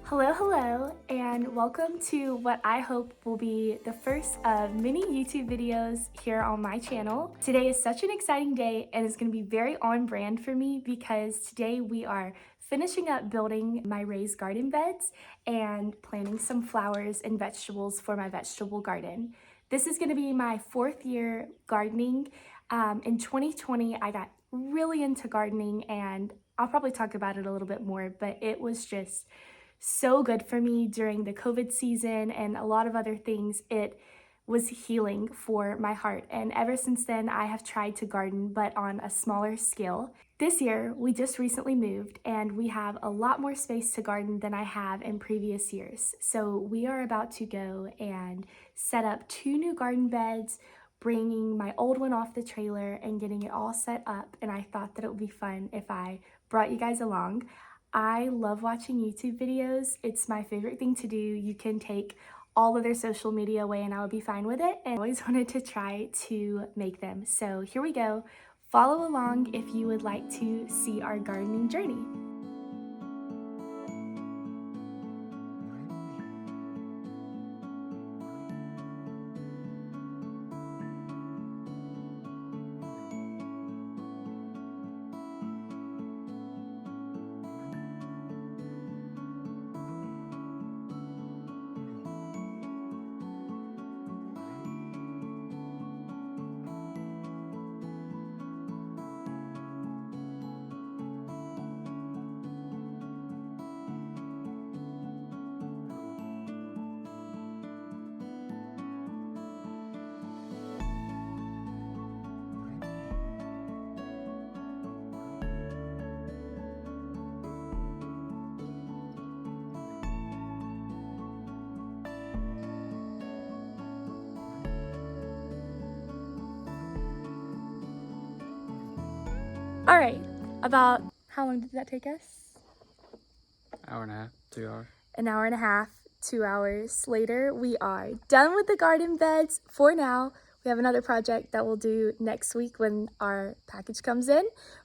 Hello, and welcome to what I hope will be the first of many YouTube videos here on my channel. Today is such an exciting day and it's going to be very on brand for me because today we are finishing up building my raised garden beds and planting some flowers and vegetables for my vegetable garden. This is going to be my 4th year gardening. In 2020, I got really into gardening and I'll probably talk about it a little bit more, but it was just so good for me during the COVID season and a lot of other things. It was healing for my heart, and ever since then I have tried to garden, but on a smaller scale. This year we just recently moved and we have a lot more space to garden than I have in previous years. So we are about to go and set up 2 new garden beds, bringing my old one off the trailer and getting it all set up, and I thought that it would be fun if I brought you guys along. I love watching YouTube videos. It's my favorite thing to do. You can take all of their social media away and I would be fine with it. And I always wanted to try to make them. So here we go. Follow along if you would like to see our gardening journey. All right, about how long did that take us? Hour and a half, 2 hours. An hour and a half, 2 hours later, we are done with the garden beds for now. We have another project that we'll do next week when our package comes in,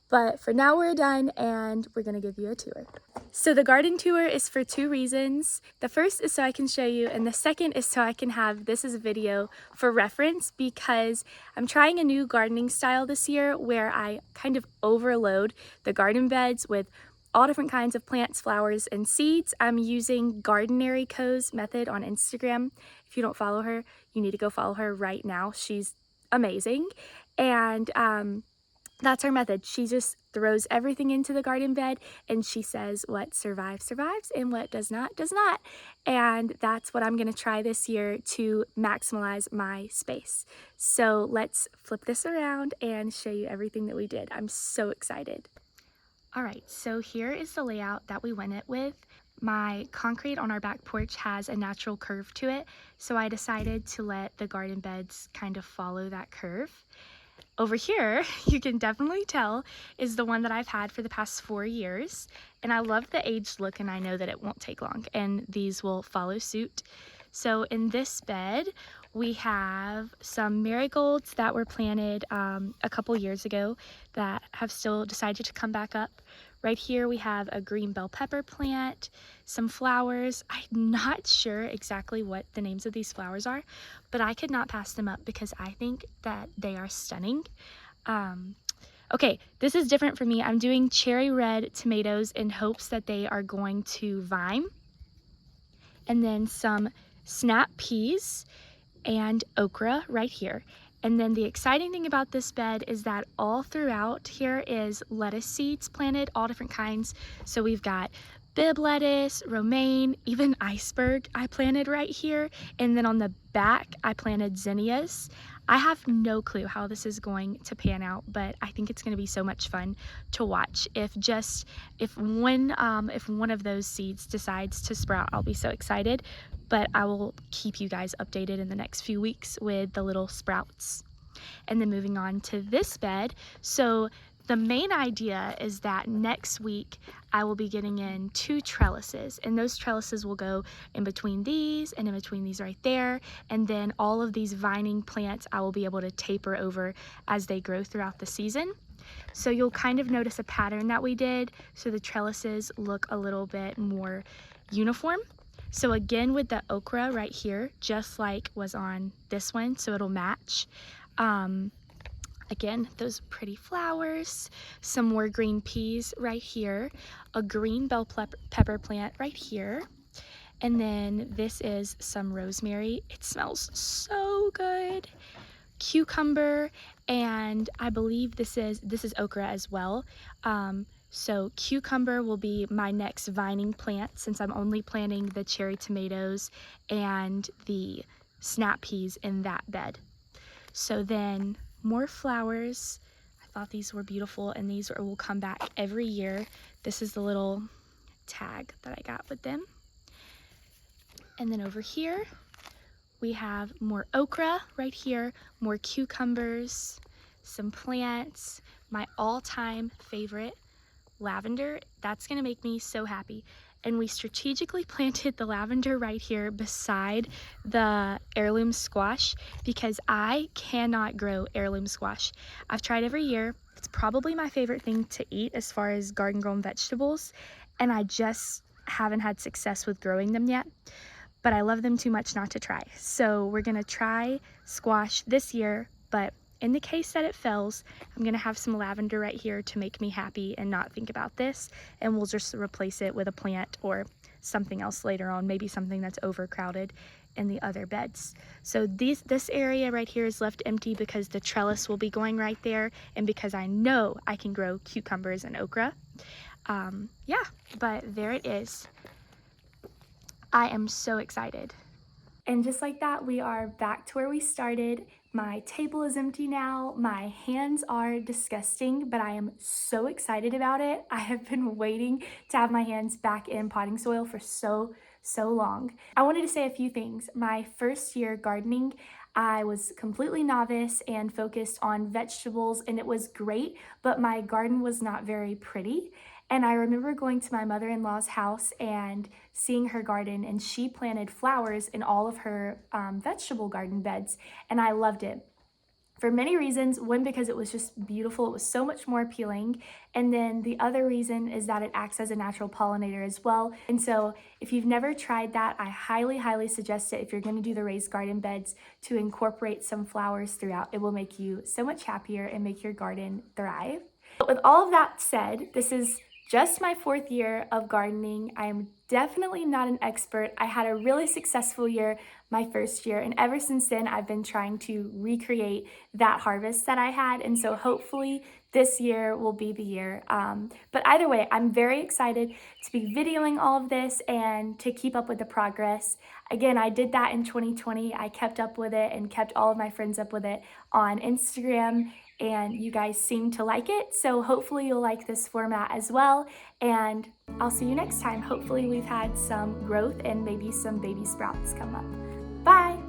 but for now we're done and we're gonna give you a tour. So the garden tour is for 2 reasons. The first is so I can show you, and the second is so I can have this as a video for reference, because I'm trying a new gardening style this year where I kind of overload the garden beds with all different kinds of plants, flowers, and seeds. I'm using Gardenary Co's method on Instagram. If you don't follow her, you need to go follow her right now. She's amazing. And that's her method. She just throws everything into the garden bed and she says what survives, survives, and what does not, does not. And that's what I'm gonna try this year to maximize my space. So let's flip this around and show you everything that we did. I'm so excited. All right, so here is the layout that we went it with. My concrete on our back porch has a natural curve to it, so I decided to let the garden beds kind of follow that curve. Over here, you can definitely tell, is the one that I've had for the past 4 years, and I love the aged look and I know that it won't take long, and these will follow suit. So in this bed, we have some marigolds that were planted a couple years ago that have still decided to come back up. Right here we have a green bell pepper plant, some flowers. I'm not sure exactly what the names of these flowers are, but I could not pass them up because I think that they are stunning. Okay, this is different for me. I'm doing cherry red tomatoes in hopes that they are going to vine. And then some snap peas and okra right here. And then the exciting thing about this bed is that all throughout here is lettuce seeds planted, all different kinds. So we've got bib lettuce, romaine, even iceberg I planted right here. And then on the back, I planted zinnias. I have no clue how this is going to pan out, but I think it's going to be so much fun to watch. If one of those seeds decides to sprout, I'll be so excited. But I will keep you guys updated in the next few weeks with the little sprouts. And then moving on to this bed. So the main idea is that next week I will be getting in 2 trellises, and those trellises will go in between these and in between these right there, and then all of these vining plants I will be able to taper over as they grow throughout the season. So you'll kind of notice a pattern that we did. So the trellises look a little bit more uniform. So again, with the okra right here, just like was on this one, so it'll match. Again, those pretty flowers, some more green peas right here, a green bell pepper plant right here, and then this is some rosemary. It smells so good. Cucumber, and I believe this is okra as well. So cucumber will be my next vining plant, since I'm only planting the cherry tomatoes and the snap peas in that bed. So then more flowers. I thought these were beautiful, and these will come back every year. This is the little tag that I got with them. And then over here we have more okra right here, more cucumbers, some plants, my all-time favorite, lavender. That's gonna make me so happy. And we strategically planted the lavender right here beside the heirloom squash because I cannot grow heirloom squash. I've tried every year. It's probably my favorite thing to eat as far as garden grown vegetables, and I just haven't had success with growing them yet. But I love them too much not to try. So we're gonna try squash this year, but in the case that it fails, I'm gonna have some lavender right here to make me happy and not think about this, and we'll just replace it with a plant or something else later on, maybe something that's overcrowded in the other beds. So this area right here is left empty because the trellis will be going right there, and because I know I can grow cucumbers and okra. Yeah, but there it is. I am so excited. And just like that, we are back to where we started. My table is empty now. My hands are disgusting, but I am so excited about it. I have been waiting to have my hands back in potting soil for so long. I wanted to say a few things. My first year gardening, I was completely novice and focused on vegetables, and it was great, but my garden was not very pretty. And I remember going to my mother-in-law's house and seeing her garden, and she planted flowers in all of her vegetable garden beds, and I loved it for many reasons. One, because it was just beautiful. It was so much more appealing. And then the other reason is that it acts as a natural pollinator as well. And so if you've never tried that, I highly suggest it if you're going to do the raised garden beds, to incorporate some flowers throughout. It will make you so much happier and make your garden thrive. But with all of that said, this is just my 4th year of gardening. I am definitely not an expert. I had a really successful year my first year, and ever since then I've been trying to recreate that harvest that I had, and so hopefully this year will be the year. But either way, I'm very excited to be videoing all of this and to keep up with the progress. Again, I did that in 2020. I kept up with it and kept all of my friends up with it on Instagram, and you guys seem to like it, so hopefully you'll like this format as well, and I'll see you next time. Hopefully we've had some growth and maybe some baby sprouts come up. Bye!